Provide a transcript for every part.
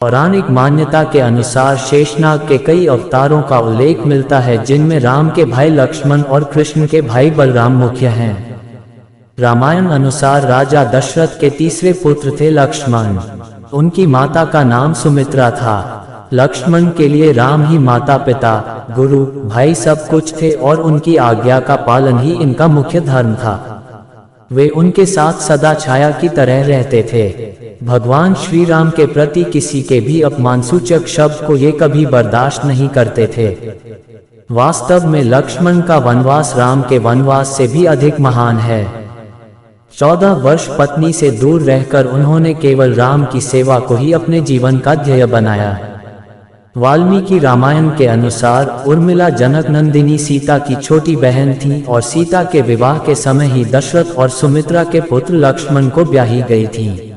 पौराणिक मान्यता के अनुसार शेषनाग के कई अवतारों का उल्लेख मिलता है, जिनमें राम के भाई लक्ष्मण और कृष्ण के भाई बलराम मुख्य हैं। रामायण अनुसार राजा दशरथ के तीसरे पुत्र थे लक्ष्मण। उनकी माता का नाम सुमित्रा था। लक्ष्मण के लिए राम ही माता पिता, गुरु, भाई सब कुछ थे और उनकी आज्ञा का पालन ही इनका मुख्य धर्म था। वे उनके साथ सदा छाया की तरह रहते थे। भगवान श्री राम के प्रति किसी के भी अपमानसूचक शब्द को ये कभी बर्दाश्त नहीं करते थे। वास्तव में लक्ष्मण का वनवास राम के वनवास से भी अधिक महान है। 14 वर्ष पत्नी से दूर रहकर उन्होंने केवल राम की सेवा को ही अपने जीवन का ध्येय बनाया। वाल्मीकि रामायण के अनुसार उर्मिला जनक नंदिनी सीता की छोटी बहन थी और सीता के विवाह के समय ही दशरथ और सुमित्रा के पुत्र लक्ष्मण को ब्याही गई थी।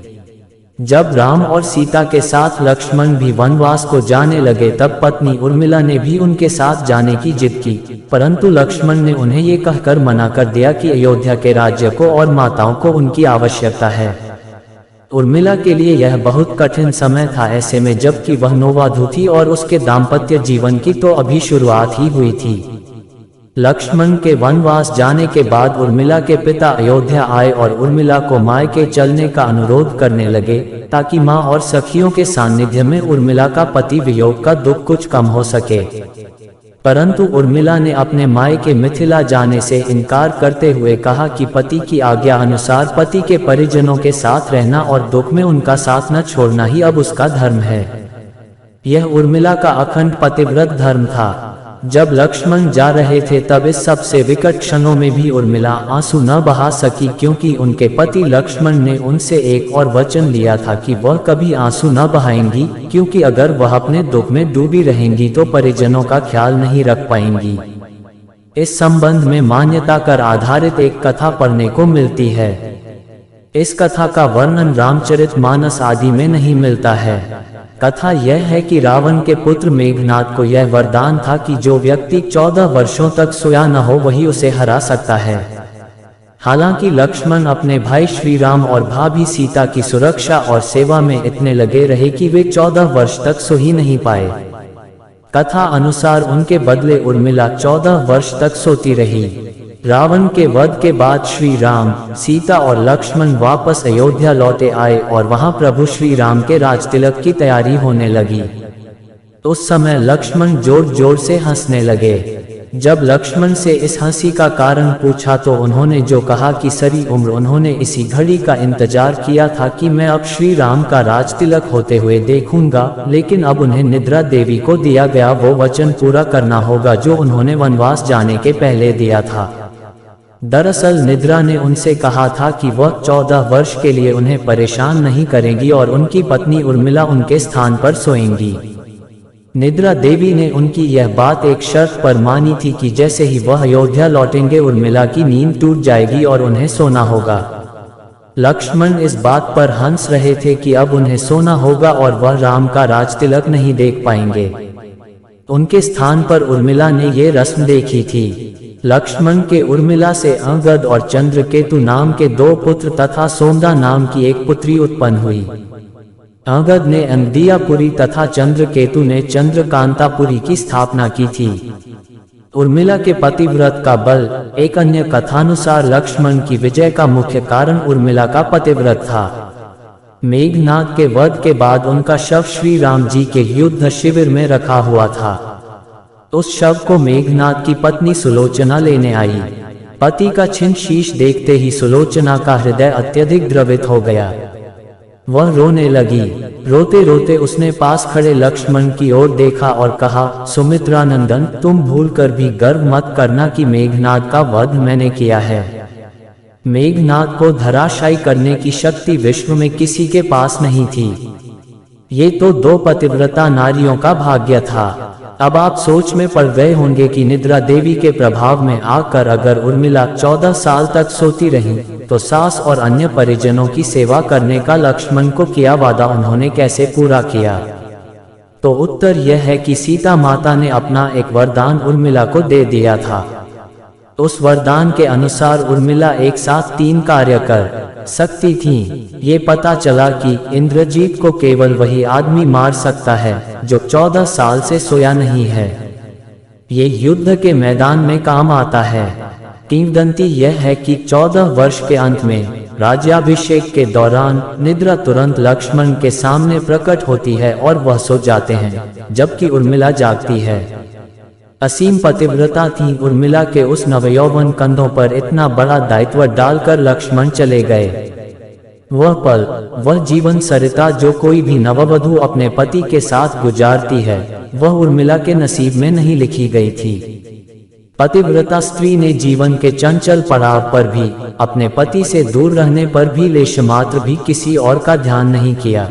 जब राम और सीता के साथ लक्ष्मण भी वनवास को जाने लगे, तब पत्नी उर्मिला ने भी उनके साथ जाने की जिद की, परंतु लक्ष्मण ने उन्हें ये कहकर मना कर दिया कि अयोध्या के राज्य को और माताओं को उनकी आवश्यकता है। उर्मिला के लिए यह बहुत कठिन समय था, ऐसे में जबकि वह नववधू थी और उसके दाम्पत्य जीवन की तो अभी शुरुआत ही हुई थी। लक्ष्मण के वनवास जाने के बाद उर्मिला के पिता अयोध्या आए और उर्मिला को मायके चलने का अनुरोध करने लगे, ताकि मां और सखियों के सानिध्य में उर्मिला का पति वियोग का दुख कुछ कम हो सके। परंतु उर्मिला ने अपने मायके मिथिला जाने से इनकार करते हुए कहा कि पति की आज्ञा अनुसार पति के परिजनों के साथ रहना और दुख में उनका साथ न छोड़ना ही अब उसका धर्म है। यह उर्मिला का अखंड पतिव्रत धर्म था। जब लक्ष्मण जा रहे थे, तब इस सबसे विकट क्षणों में भी उर्मिला आंसू न बहा सकी, क्योंकि उनके पति लक्ष्मण ने उनसे एक और वचन लिया था कि वह कभी आंसू न बहाएंगी, क्योंकि अगर वह अपने दुख में डूबी रहेंगी तो परिजनों का ख्याल नहीं रख पाएंगी। इस संबंध में मान्यता पर आधारित एक कथा पढ़ने को मिलती है। इस कथा का वर्णन रामचरितमानस आदि में नहीं मिलता है। कथा यह है कि रावण के पुत्र मेघनाद को यह वरदान था कि जो व्यक्ति 14 वर्षों तक सोया न हो वही उसे हरा सकता है। हालांकि लक्ष्मण अपने भाई श्री राम और भाभी सीता की सुरक्षा और सेवा में इतने लगे रहे कि वे 14 वर्ष तक सो ही नहीं पाए। कथा अनुसार उनके बदले उर्मिला 14 वर्ष तक सोती रही। रावण के वध के बाद श्री राम, सीता और लक्ष्मण वापस अयोध्या लौटे आए और वहां प्रभु श्री राम के राजतिलक की तैयारी होने लगी। उस समय लक्ष्मण जोर जोर से हंसने लगे। जब लक्ष्मण से इस हंसी का कारण पूछा तो उन्होंने जो कहा कि सारी उम्र उन्होंने इसी घड़ी का इंतजार किया था कि मैं अब श्री राम का राजतिलक होते हुए देखूंगा, लेकिन अब उन्हें निद्रा देवी को दिया गया वो वचन पूरा करना होगा जो उन्होंने वनवास जाने के पहले दिया था। दरअसल निद्रा ने उनसे कहा था कि वह 14 वर्ष के लिए उन्हें परेशान नहीं करेंगी और उनकी पत्नी उर्मिला उनके स्थान पर सोएंगी। निद्रा देवी ने उनकी यह बात एक शर्त पर मानी थी कि जैसे ही वह अयोध्या लौटेंगे उर्मिला की नींद टूट जाएगी और उन्हें सोना होगा। लक्ष्मण इस बात पर हंस रहे थे कि अब उन्हें सोना होगा और वह राम का राजतिलक नहीं देख पाएंगे। उनके स्थान पर उर्मिला ने ये रस्म देखी थी। लक्ष्मण के उर्मिला से अंगद और चंद्रकेतु नाम के 2 पुत्र तथा सोमदा नाम की एक पुत्री उत्पन्न हुई। अंगद ने अंगदियापुरी तथा चंद्रकेतु ने चंद्रकांतापुरी की स्थापना की थी। उर्मिला के पतिव्रत का बल। एक अन्य कथानुसार लक्ष्मण की विजय का मुख्य कारण उर्मिला का पतिव्रत था। मेघनाद के वध के बाद उनका शव श्री राम जी के युद्ध शिविर में रखा हुआ था। उस शव को मेघनाद की पत्नी सुलोचना लेने आई। पति का छिन्न शीश देखते ही सुलोचना का हृदय अत्यधिक द्रवित हो गया। वह रोने लगी। रोते रोते उसने पास खड़े लक्ष्मण की ओर देखा और कहा, सुमित्रा नंदन, तुम भूलकर भी गर्व मत करना कि मेघनाद का वध मैंने किया है। मेघनाद को धराशायी करने की शक्ति विश्व में किसी के पास नहीं थी। ये तो 2 पतिव्रता नारियों का भाग्य था। अब आप सोच में पड़ गए होंगे कि निद्रा देवी के प्रभाव में आकर अगर उर्मिला 14 साल तक सोती रही तो सास और अन्य परिजनों की सेवा करने का लक्ष्मण को किया वादा उन्होंने कैसे पूरा किया। तो उत्तर यह है कि सीता माता ने अपना एक वरदान उर्मिला को दे दिया था। उस वरदान के अनुसार उर्मिला एक साथ 3 कार्य कर सकती थी। ये पता चला कि इंद्रजीत को केवल वही आदमी मार सकता है जो 14 साल से सोया नहीं है। ये युद्ध के मैदान में काम आता है। किंवदंती यह है कि 14 वर्ष के अंत में राज्याभिषेक के दौरान निद्रा तुरंत लक्ष्मण के सामने प्रकट होती है और वह सो जाते हैं, जबकि उर्मिला जागती है। असीम पतिव्रता थी उर्मिला के उस नवयौवन कंधों पर इतना बड़ा दायित्व डालकर लक्ष्मण चले गए। वह पल, वह जीवन सरिता जो कोई भी नववधू अपने पति के साथ गुजारती है, वह उर्मिला के नसीब में नहीं लिखी गई थी। पतिव्रता स्त्री ने जीवन के चंचल पड़ाव पर भी, अपने पति से दूर रहने पर भी लेशमात्र भी किसी और का ध्यान नहीं किया।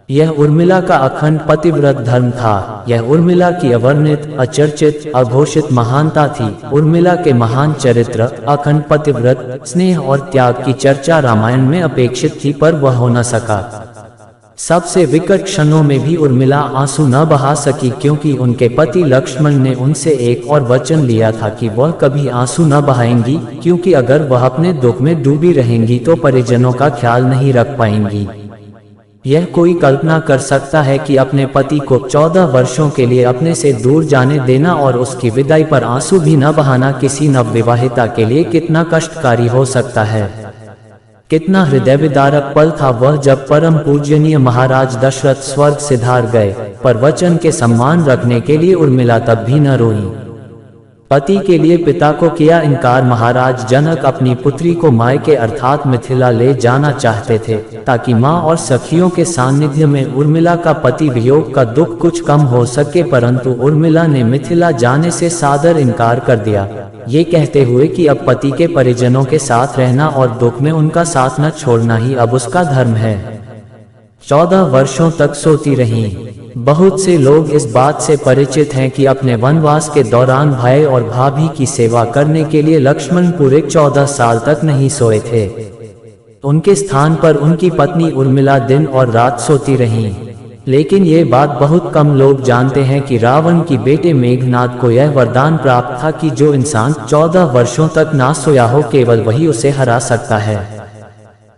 यह उर्मिला का अखंड पतिव्रत धर्म था। यह उर्मिला की अवर्णित, अचर्चित, अघोषित महानता थी। उर्मिला के महान चरित्र, अखंड पतिव्रत, स्नेह और त्याग की चर्चा रामायण में अपेक्षित थी, पर वह हो न सका। सबसे विकट क्षणों में भी उर्मिला आंसू न बहा सकी, क्योंकि उनके पति लक्ष्मण ने उनसे एक और वचन लिया था कि वह कभी आंसू न बहाएंगी, क्योंकि अगर वह अपने दुख में डूबी रहेंगी तो परिजनों का ख्याल नहीं रख पाएंगी। यह कोई कल्पना कर सकता है कि अपने पति को 14 वर्षों के लिए अपने से दूर जाने देना और उसकी विदाई पर आंसू भी न बहाना किसी नवविवाहिता के लिए कितना कष्टकारी हो सकता है। कितना हृदय विदारक पल था वह जब परम पूजनीय महाराज दशरथ स्वर्ग सिधार गए, पर वचन के सम्मान रखने के लिए उर्मिला तब भी न रोई। पति के लिए पिता को किया इनकार। महाराज जनक अपनी पुत्री को मायके अर्थात मिथिला ले जाना चाहते थे, ताकि माँ और सखियों के सानिध्य में उर्मिला का पति वियोग का दुख कुछ कम हो सके, परंतु उर्मिला ने मिथिला जाने से सादर इनकार कर दिया, ये कहते हुए कि अब पति के परिजनों के साथ रहना और दुख में उनका साथ न छोड़ना ही अब उसका धर्म है। 14 वर्षों तक सोती रहीं। बहुत से लोग इस बात से परिचित हैं कि अपने वनवास के दौरान भाई और भाभी की सेवा करने के लिए लक्ष्मण पूरे 14 साल तक नहीं सोए थे। उनके स्थान पर उनकी पत्नी उर्मिला दिन और रात सोती रहीं। लेकिन ये बात बहुत कम लोग जानते हैं कि रावण की बेटे मेघनाद को यह वरदान प्राप्त था कि जो इंसान 14 वर्षों तक ना सोया हो केवल वही उसे हरा सकता है।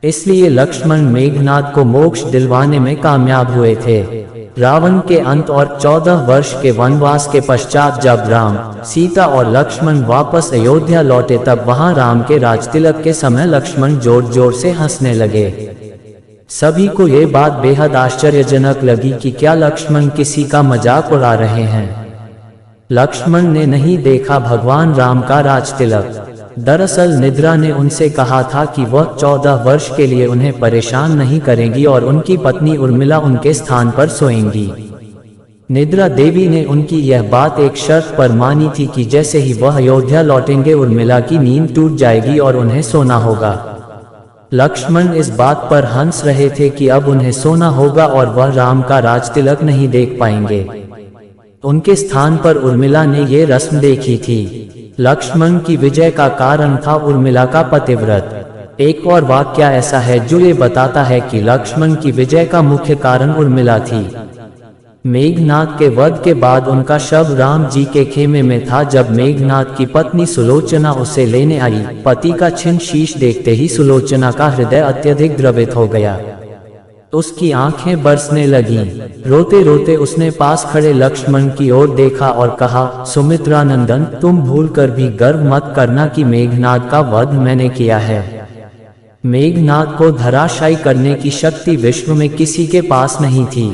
इसलिए लक्ष्मण मेघनाद को मोक्ष दिलवाने में कामयाब हुए थे। रावण के अंत और 14 वर्ष के वनवास के पश्चात जब राम, सीता और लक्ष्मण वापस अयोध्या लौटे, तब वहां राम के राजतिलक के समय लक्ष्मण जोर जोर से हंसने लगे। सभी को ये बात बेहद आश्चर्यजनक लगी कि क्या लक्ष्मण किसी का मजाक उड़ा रहे हैं। लक्ष्मण ने नहीं देखा भगवान राम का राजतिलक। दरअसल निद्रा ने उनसे कहा था कि वह 14 वर्ष के लिए उन्हें परेशान नहीं करेंगी और उनकी पत्नी उर्मिला उनके स्थान पर सोएंगी। निद्रा देवी ने उनकी यह बात एक शर्त पर मानी थी कि जैसे ही वह अयोध्या लौटेंगे उर्मिला की नींद टूट जाएगी और उन्हें सोना होगा। लक्ष्मण इस बात पर हंस रहे थे कि अब उन्हें सोना होगा और वह राम का राजतिलक नहीं देख पाएंगे। उनके स्थान पर उर्मिला ने ये रस्म देखी थी। लक्ष्मण की विजय का कारण था उर्मिला का पतिव्रत। एक और वाक्य ऐसा है जो ये बताता है कि लक्ष्मण की विजय का मुख्य कारण उर्मिला थी। मेघनाद के वध के बाद उनका शव राम जी के खेमे में था। जब मेघनाद की पत्नी सुलोचना उसे लेने आई, पति का छिन्न शीश देखते ही सुलोचना का हृदय अत्यधिक द्रवित हो गया। उसकी आंखें बरसने लगीं। रोते रोते उसने पास खड़े लक्ष्मण की ओर देखा और कहा, सुमित्रानंदन, तुम भूलकर भी गर्व मत करना कि मेघनाद का वध मैंने किया है। मेघनाद को धराशायी करने की शक्ति विश्व में किसी के पास नहीं थी।